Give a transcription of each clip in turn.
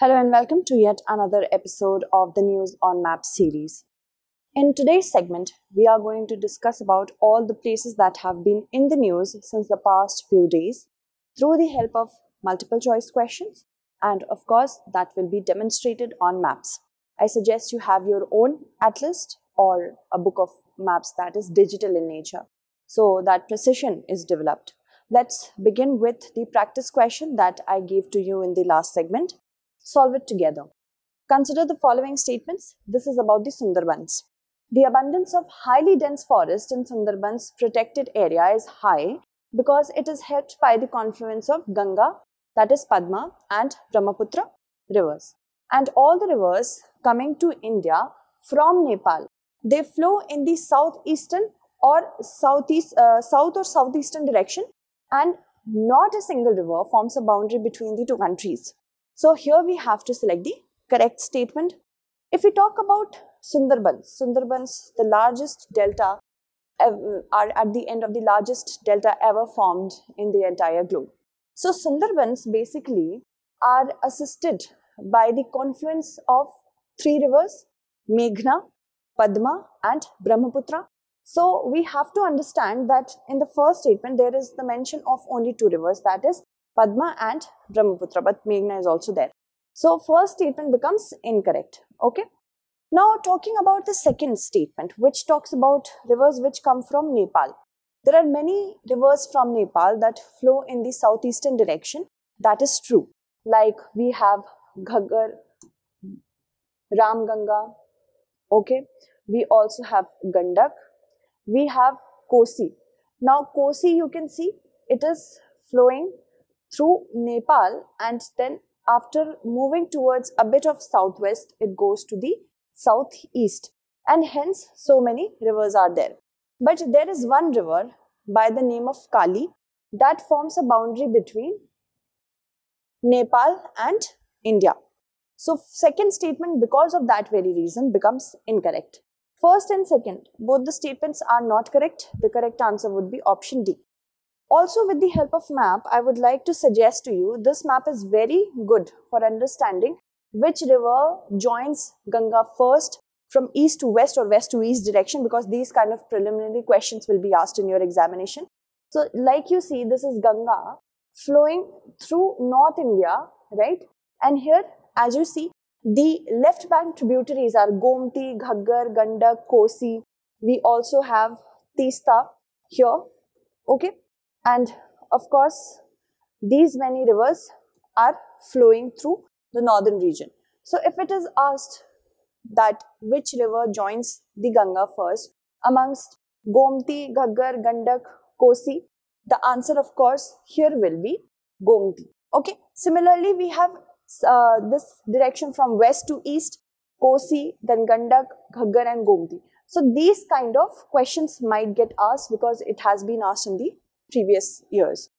Hello and welcome to yet another episode of the News on Maps series. In today's segment, we are going to discuss about all the places that have been in the news since the past few days through the help of multiple choice questions, and of course that will be demonstrated on maps. I suggest you have your own atlas or a book of maps that is digital in nature so that precision is developed. Let's begin with the practice question that I gave to you in the last segment. Solve it together. Consider the following statements. This is about the Sundarbans. The abundance of highly dense forest in Sundarbans protected area is high because it is helped by the confluence of Ganga, that is Padma, and Brahmaputra rivers. And all the rivers coming to India from Nepal, they flow in the southeastern or south or southeastern direction, and not a single river forms a boundary between the two countries. So here we have to select the correct statement. If we talk about Sundarbans, the largest delta, are at the end of the largest delta ever formed in the entire globe. So Sundarbans basically are assisted by the confluence of three rivers, Meghna, Padma and Brahmaputra. So we have to understand that in the first statement there is the mention of only two rivers, that is Padma and Brahmaputra, but Meghna is also there. So first statement becomes incorrect. Okay. Now talking about the second statement, which talks about rivers which come from Nepal. There are many rivers from Nepal that flow in the southeastern direction. That is true. Like we have Ghaggar, Ramganga. Okay. We also have Gandak. We have Kosi. Now Kosi, you can see it is flowing through Nepal, and then after moving towards a bit of southwest, it goes to the southeast, and hence so many rivers are there. But there is one river by the name of Kali that forms a boundary between Nepal and India. So second statement, because of that very reason, becomes incorrect. First and second, both the statements are not correct. The correct answer would be option D. Also, with the help of map, I would like to suggest to you, this map is very good for understanding which river joins Ganga first from east to west or west to east direction, because these kind of preliminary questions will be asked in your examination. So, like you see, this is Ganga flowing through North India, right? And here, as you see, the left bank tributaries are Gomti, Ghaggar, Gandak, Kosi. We also have Teesta here, okay? And of course, these many rivers are flowing through the northern region. So if it is asked that which river joins the Ganga first amongst Gomti, Ghaggar, Gandak, Kosi, the answer of course here will be Gomti. Okay. Similarly, we have this direction from west to east, Kosi, then Gandak, Ghaggar and Gomti. So these kind of questions might get asked because it has been asked in the previous years.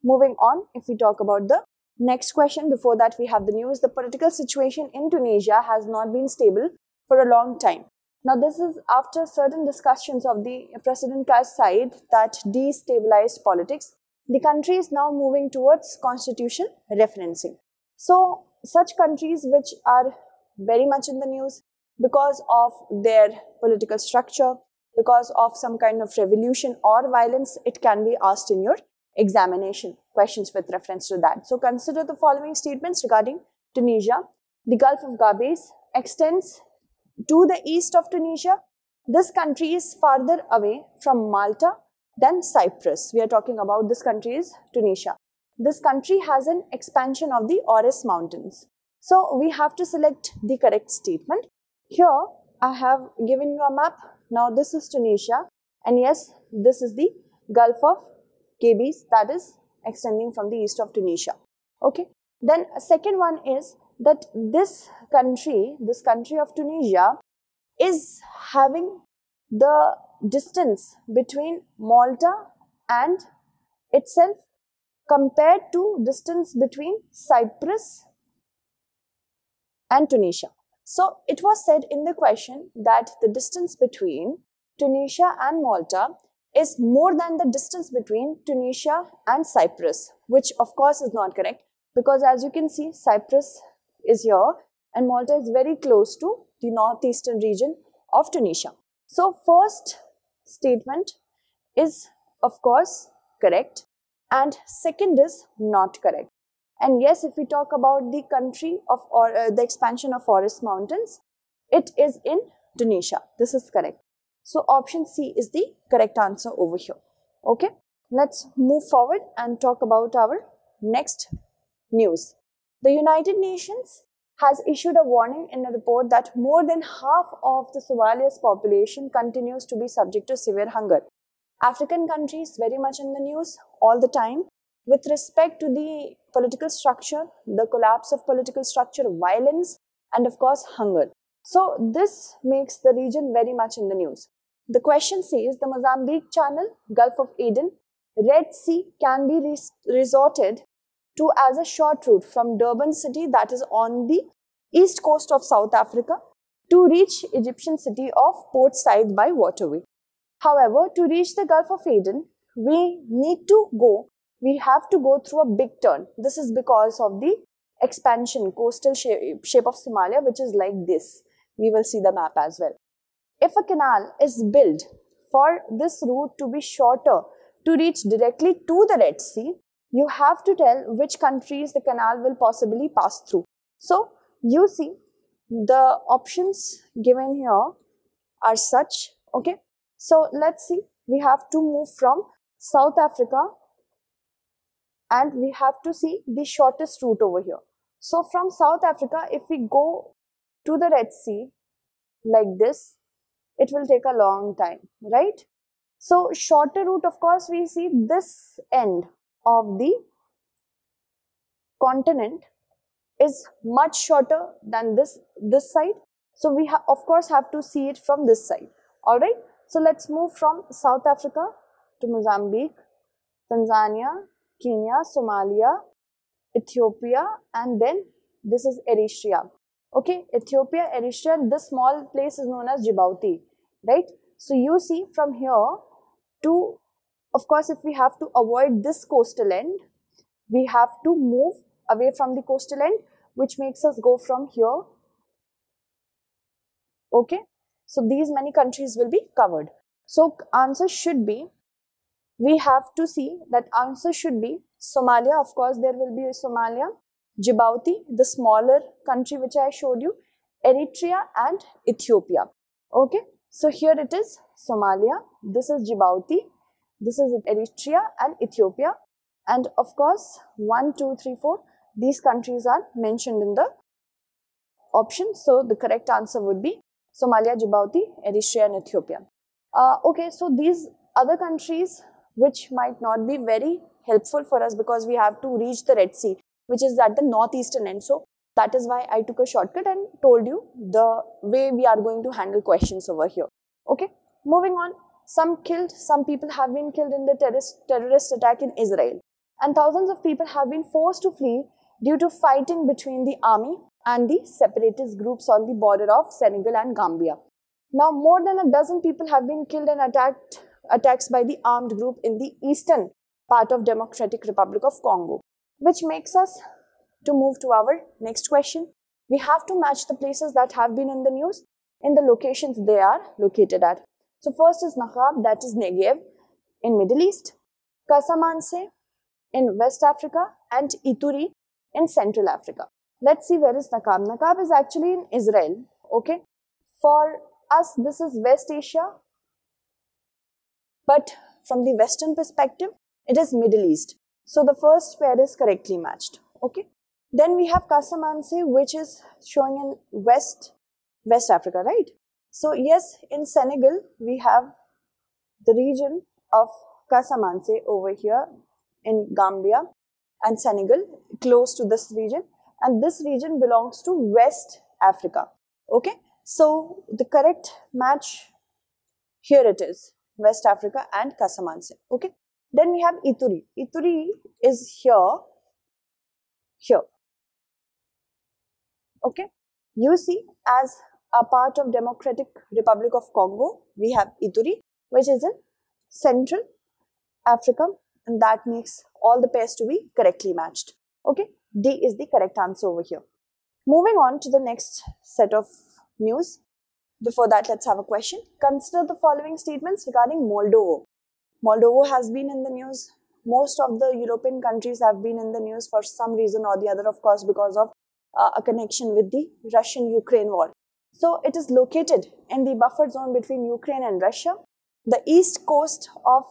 Moving on, if we talk about the next question, before that we have the news. The political situation in Tunisia has not been stable for a long time. Now this is after certain discussions of the President Kais side that destabilized politics. The country is now moving towards constitution referencing. So such countries which are very much in the news because of their political structure, because of some kind of revolution or violence, it can be asked in your examination questions with reference to that. So consider the following statements regarding Tunisia. The Gulf of Gabes extends to the east of Tunisia. This country is farther away from Malta than Cyprus. We are talking about this country is Tunisia. This country has an expansion of the Ores Mountains. So we have to select the correct statement. Here I have given you a map. Now this is Tunisia, and yes, this is the Gulf of Gabes that is extending from the east of Tunisia. Okay. Then second one is that this country of Tunisia is having the distance between Malta and itself compared to distance between Cyprus and Tunisia. So it was said in the question that the distance between Tunisia and Malta is more than the distance between Tunisia and Cyprus, which of course is not correct, because as you can see, Cyprus is here, and Malta is very close to the northeastern region of Tunisia. So first statement is of course correct, and second is not correct. And yes, if we talk about the country of the expansion of Forest Mountains, it is in Tunisia. This is correct. So option C is the correct answer over here. Okay, let's move forward and talk about our next news. The United Nations has issued a warning in a report that more than half of the Somalia's population continues to be subject to severe hunger. African countries very much in the news all the time with respect to the political structure, the collapse of political structure, violence, and of course hunger. So this makes the region very much in the news. The question says the Mozambique Channel, Gulf of Aden, Red Sea can be resorted to as a short route from Durban city, that is on the east coast of South Africa, to reach Egyptian city of Port Said by waterway. However, to reach the Gulf of Aden, we have to go through a big turn. This is because of the expansion, coastal shape of Somalia, which is like this. We will see the map as well. If a canal is built for this route to be shorter to reach directly to the Red Sea, you have to tell which countries the canal will possibly pass through. So, you see, the options given here are such, okay. So, let's see, we have to move from South Africa and we have to see the shortest route over here. So, from South Africa, if we go to the Red Sea like this, it will take a long time, right? So, shorter route, of course, we see this end of the continent is much shorter than this side. So, we of course have to see it from this side. Alright. So, let's move from South Africa to Mozambique, Tanzania, Kenya, Somalia, Ethiopia, and then this is Eritrea. Okay, Ethiopia, Eritrea, this small place is known as Djibouti, right? So, you see from here to, of course, if we have to avoid this coastal end, we have to move away from the coastal end, which makes us go from here. Okay, so these many countries will be covered. So, answer should be, we have to see that answer should be Somalia. Of course, there will be Somalia, Djibouti, the smaller country which I showed you, Eritrea and Ethiopia. Okay, so here it is Somalia, this is Djibouti, this is Eritrea and Ethiopia, and of course 1, 2, 3, 4, these countries are mentioned in the option. So the correct answer would be Somalia, Djibouti, Eritrea and Ethiopia. Okay, so these other countries which might not be very helpful for us because we have to reach the Red Sea, which is at the northeastern end. So that is why I took a shortcut and told you the way we are going to handle questions over here. Okay, moving on. Some people have been killed in the terrorist attack in Israel, and thousands of people have been forced to flee due to fighting between the army and the separatist groups on the border of Senegal and Gambia. Now, more than a dozen people have been killed in attacks by the armed group in the eastern part of Democratic Republic of Congo, which makes us to move to our next question. We have to match the places that have been in the news in the locations they are located at. So first is Naqab, that is Negev in Middle East, Casamance in West Africa, and Ituri in Central Africa. Let's see where is Naqab. Naqab is actually in Israel. Okay, for us this is West Asia, but from the Western perspective it is Middle East. So the first pair is correctly matched. Okay, then we have Casamance, which is showing in West Africa, right? So yes, in Senegal we have the region of Casamance over here in Gambia and Senegal, close to this region, and this region belongs to West Africa. Okay, so the correct match here it is, West Africa and Casamance. Okay, then we have Ituri. Ituri is here. Okay, you see, as a part of Democratic Republic of Congo, we have Ituri, which is in Central Africa, and that makes all the pairs to be correctly matched. Okay, D is the correct answer over here. Moving on to the next set of news. Before that, let's have a question. Consider the following statements regarding Moldova. Moldova has been in the news. Most of the European countries have been in the news for some reason or the other, of course, because of a connection with the Russian-Ukraine war. So it is located in the buffer zone between Ukraine and Russia. The east coast of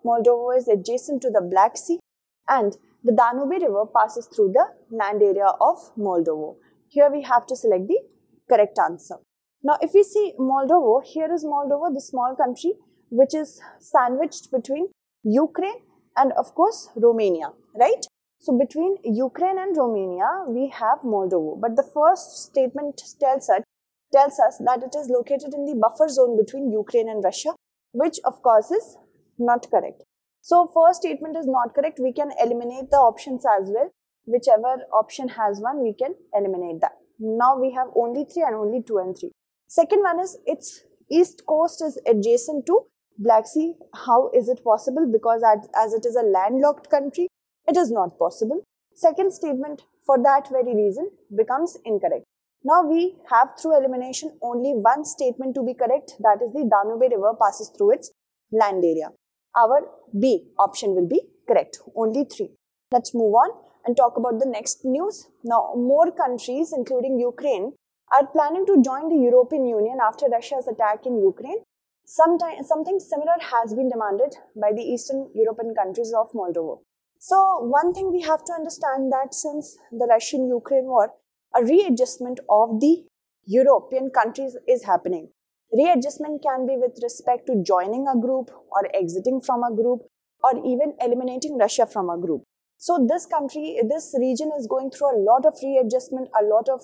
Moldova is adjacent to the Black Sea, and the Danube River passes through the land area of Moldova. Here we have to select the correct answer. Now, if we see Moldova, here is Moldova, the small country, which is sandwiched between Ukraine and, of course, Romania, right? So, between Ukraine and Romania, we have Moldova. But the first statement tells us that it is located in the buffer zone between Ukraine and Russia, which, of course, is not correct. So, first statement is not correct. We can eliminate the options as well. Whichever option has one, we can eliminate that. Now, we have only 3 and only 2 and 3. Second one is its east coast is adjacent to Black Sea. How is it possible? Because as it is a landlocked country, it is not possible. Second statement for that very reason becomes incorrect. Now we have through elimination only one statement to be correct, that is the Danube River passes through its land area. Our B option will be correct, only 3. Let's move on and talk about the next news. Now more countries including Ukraine are planning to join the European Union after Russia's attack in Ukraine. Something similar has been demanded by the Eastern European countries of Moldova. So one thing we have to understand that since the Russian-Ukraine war, a readjustment of the European countries is happening. Readjustment can be with respect to joining a group or exiting from a group or even eliminating Russia from a group. So this region is going through a lot of readjustment, a lot of,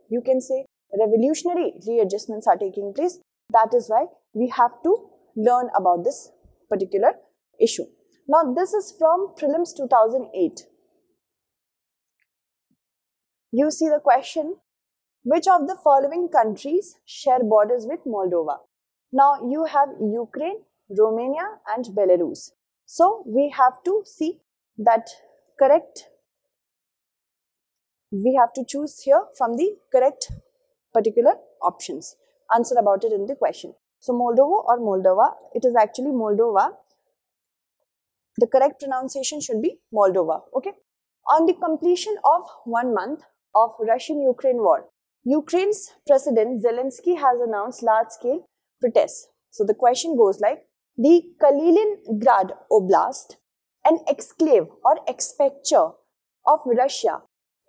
you can say, revolutionary readjustments are taking place. That is why we have to learn about this particular issue. Now, this is from Prelims 2008. You see the question, which of the following countries share borders with Moldova? Now, you have Ukraine, Romania and Belarus. So, we have to see that correct. We have to choose here from the correct particular options. Answer about it in the question. So, Moldova or Moldova, it is actually Moldova. The correct pronunciation should be Moldova. Okay. On the completion of 1 month of Russian-Ukraine war, Ukraine's President Zelensky has announced large-scale protests. So, the question goes like, the Kaliningrad Oblast, an exclave or exfecture of Russia,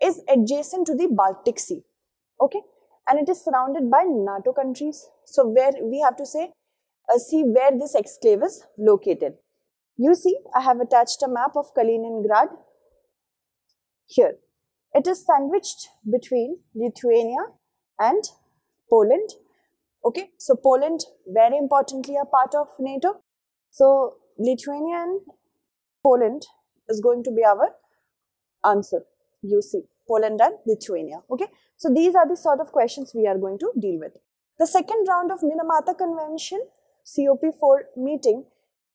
is adjacent to the Baltic Sea. Okay. And it is surrounded by NATO countries. So, where we have to say, see where this exclave is located. You see, I have attached a map of Kaliningrad here. It is sandwiched between Lithuania and Poland. Okay, so Poland, very importantly, a part of NATO. So, Lithuania and Poland is going to be our answer. You see, Poland and Lithuania. Okay. So, these are the sort of questions we are going to deal with. The second round of Minamata Convention COP4 meeting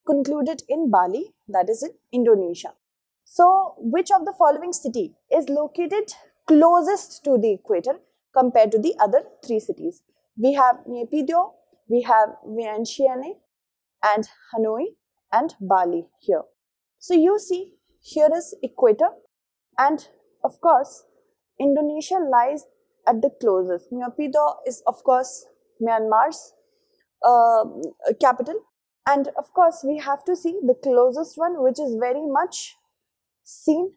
concluded in Bali, that is in Indonesia. So, which of the following city is located closest to the equator compared to the other 3 cities? We have Naypyidaw, we have Vientiane and Hanoi and Bali here. So, you see, here is equator and of course, Indonesia lies at the closest. Naypyidaw is, of course, Myanmar's capital. And of course, we have to see the closest one, which is very much seen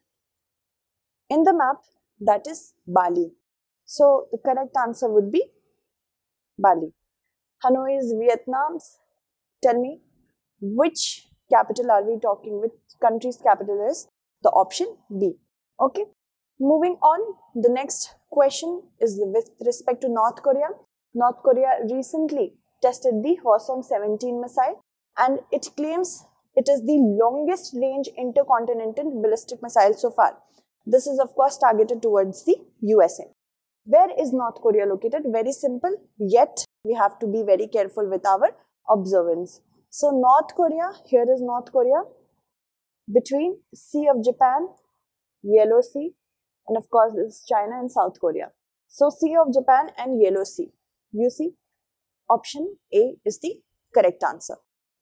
in the map, that is Bali. So, the correct answer would be Bali. Hanoi is Vietnam's. Tell me, which capital are we talking with? Country's capital is the option B. Okay. Moving on, the next question is with respect to North Korea. North Korea recently tested the Hwasong-17 missile and it claims it is the longest range intercontinental ballistic missile so far. This is of course targeted towards the USA. Where is North Korea located? Very simple, yet we have to be very careful with our observance. So North Korea, here is North Korea, between Sea of Japan, Yellow Sea, and of course this is China and South Korea. So Sea of Japan and Yellow Sea. You see, option A is the correct answer.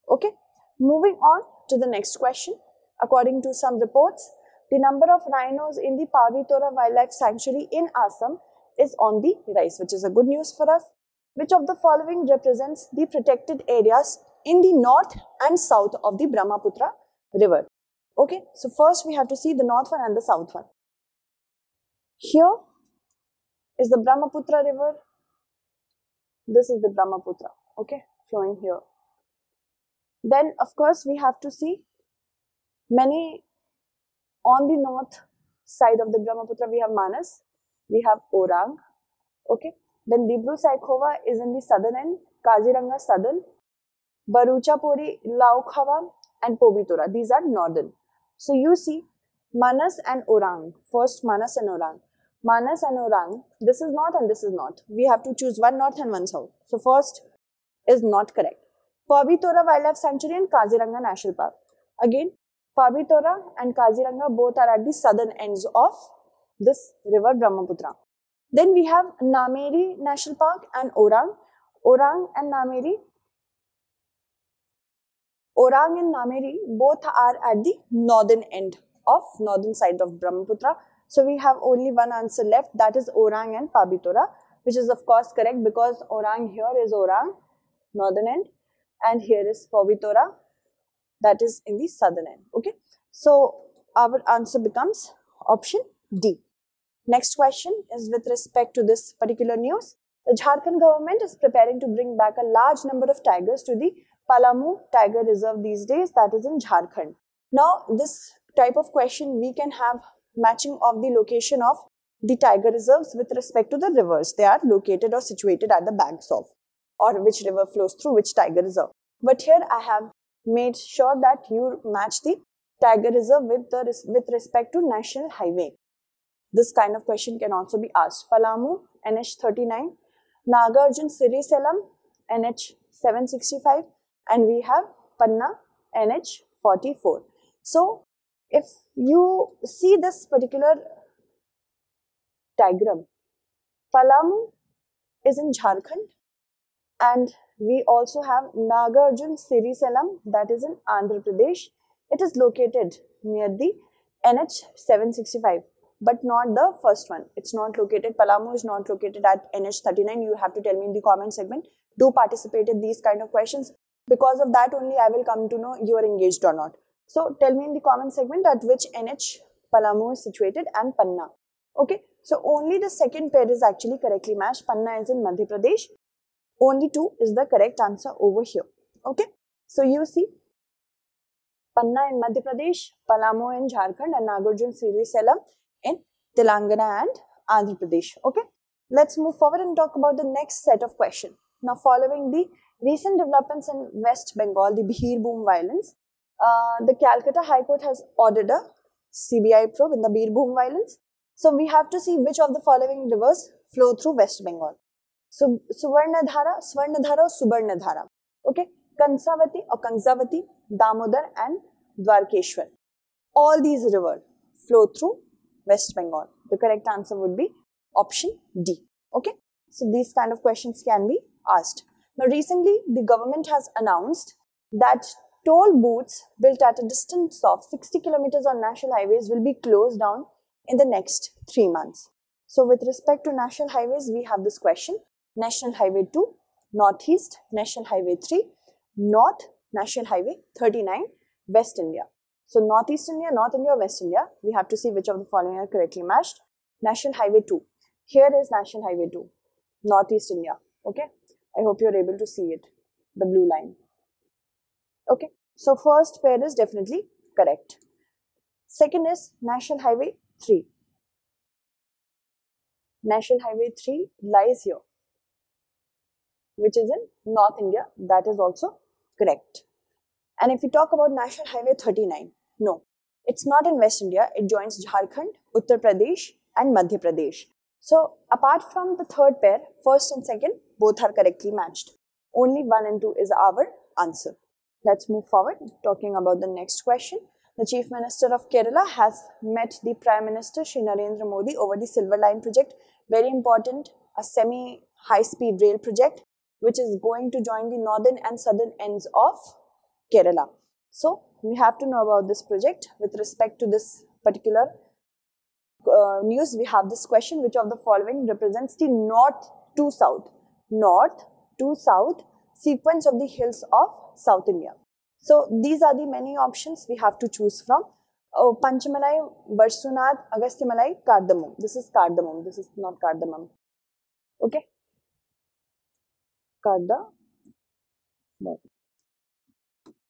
Okay, moving on to the next question. According to some reports, the number of rhinos in the Pavitora Wildlife Sanctuary in Assam is on the rise, which is a good news for us. Which of the following represents the protected areas in the north and south of the Brahmaputra river? Okay, so first we have to see the north one and the south one. Here is the Brahmaputra river. This is the Brahmaputra, okay, flowing here. Then, of course, we have to see many on the north side of the Brahmaputra. We have Manas, we have Orang, okay. Then Dibru-Saikhowa is in the southern end, Kaziranga southern, Baruchapuri, Laukhawa and Pobitora. These are northern. So you see Manas and Orang. First Manas and Orang. Manas and Orang, this is north and this is north. We have to choose one north and one south. So first is not correct. Pobitora Wildlife Sanctuary and Kaziranga National Park. Again, Pobitora and Kaziranga both are at the southern ends of this river Brahmaputra. Then we have Nameri National Park and Orang. Orang and Nameri both are at the northern end of northern side of Brahmaputra. So we have only one answer left, that is Orang and Pobitora, which is of course correct because Orang, here is Orang, northern end, and here is Pobitora, that is in the southern end. Okay, so our answer becomes option D. Next question is with respect to this particular news. The Jharkhand government is preparing to bring back a large number of tigers to the Palamu Tiger Reserve these days, that is in Jharkhand. Now, this type of question we can have matching of the location of the tiger reserves with respect to the rivers they are located or situated at the banks of, or which river flows through which tiger reserve. But here I have made sure that you match the tiger reserve with respect to national highway. This kind of question can also be asked. Palamu, NH 39, Nagarjun Siriselam, NH 765, and we have Panna, NH 44. So, if you see this particular diagram, Palamu is in Jharkhand, and we also have Nagarjun Siriselam, that is in Andhra Pradesh. It is located near the NH 765. But not the first one. It's not located, Palamu is not located at NH 39. You have to tell me in the comment segment. Do participate in these kind of questions. Because of that only I will come to know you are engaged or not. So tell me in the comment segment at which NH Palamu is situated and Panna. Okay. So only the second pair is actually correctly matched. Panna is in Madhya Pradesh. Only 2 is the correct answer over here. Okay. So you see Panna in Madhya Pradesh, Palamu in Jharkhand and Nagarjun Siriselam in Telangana and Andhra Pradesh. Okay, let's move forward and talk about the next set of questions. Now, following the recent developments in West Bengal, the Birbhum violence, the Calcutta High Court has ordered a CBI probe in the Birbhum violence. So, we have to see which of the following rivers flow through West Bengal. So, Suvarnadhara, or Subarnadhara. Okay, Kansavati or Kansavati, Damodar and Dwarkeshwar. All these rivers flow through West Bengal. The correct answer would be option D. Okay, so these kind of questions can be asked. Now, recently the government has announced that toll booths built at a distance of 60 kilometers on national highways will be closed down in the next 3 months. So, with respect to national highways, we have this question: National Highway 2, Northeast, National Highway 3, North, National Highway 39, West India. So, Northeast India, North India, West India, we have to see which of the following are correctly matched. National Highway 2. Here is National Highway 2, Northeast India. Okay, I hope you are able to see it, the blue line. Okay, so first pair is definitely correct. Second is National Highway 3. National Highway 3 lies here, which is in North India. That is also correct. And if we talk about National Highway 39, no, it's not in West India. It joins Jharkhand, Uttar Pradesh and Madhya Pradesh. So, apart from the third pair, first and second, both are correctly matched. Only 1 and 2 is our answer. Let's move forward, talking about the next question. The Chief Minister of Kerala has met the Prime Minister Shri Narendra Modi over the Silver Line project. Very important, a semi-high-speed rail project which is going to join the northern and southern ends of Kerala. So, we have to know about this project. With respect to this particular news, we have this question: which of the following represents the north to south sequence of the hills of South India? So these are the many options we have to choose from. Panchamalai, Varshunad, Agastyamalai, Cardamom. This is cardamom. This is not cardamom. Okay.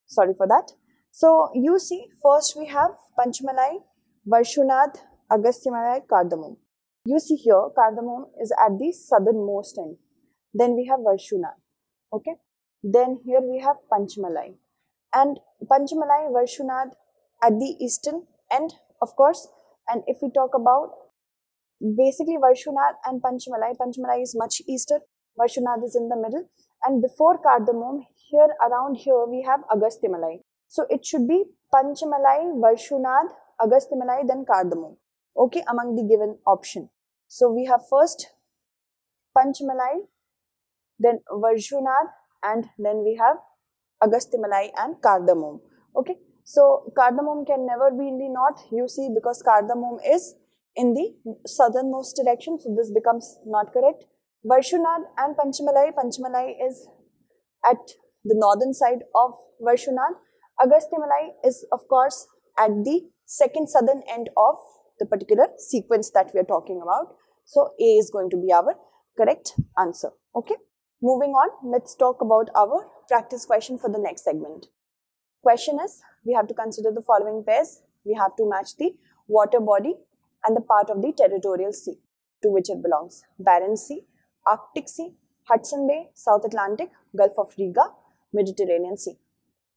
Sorry for that. So you see, first we have Panchamalai, Varshunad, Agastyamalai, Cardamom. You see here, Cardamom is at the southernmost end. Then we have Varshunad. Okay. Then here we have Panchamalai. And Panchamalai, Varshunad at the eastern end, of course. And if we talk about basically Varshunad and Panchamalai, Panchamalai is much eastern, Varshunad is in the middle. And before Cardamom, here around here we have Agastyamalai. So it should be Panchamalai, Varshunad, Agastyamalai, then Cardamom. Okay, among the given option. So we have first Panchamalai, then Varshunad, and then we have Agastyamalai and Cardamom. Okay, so Cardamom can never be in the north, you see, because Cardamom is in the southernmost direction, so this becomes not correct. Varshunad and Panchamalai, Panchamalai is at the northern side of Varshunad. Agastyamalai is of course at the second southern end of the particular sequence that we are talking about. So A is going to be our correct answer. Okay. Moving on, let's talk about our practice question for the next segment. Question is, we have to consider the following pairs. We have to match the water body and the part of the territorial sea to which it belongs. Barents Sea, Arctic Sea, Hudson Bay, South Atlantic, Gulf of Riga, Mediterranean Sea.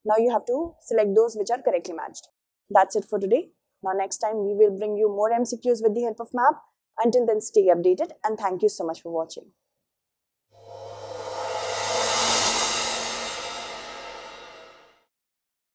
Now you have to select those which are correctly matched. That's it for today. Now next time we will bring you more MCQs with the help of map. Until then, stay updated and thank you so much for watching.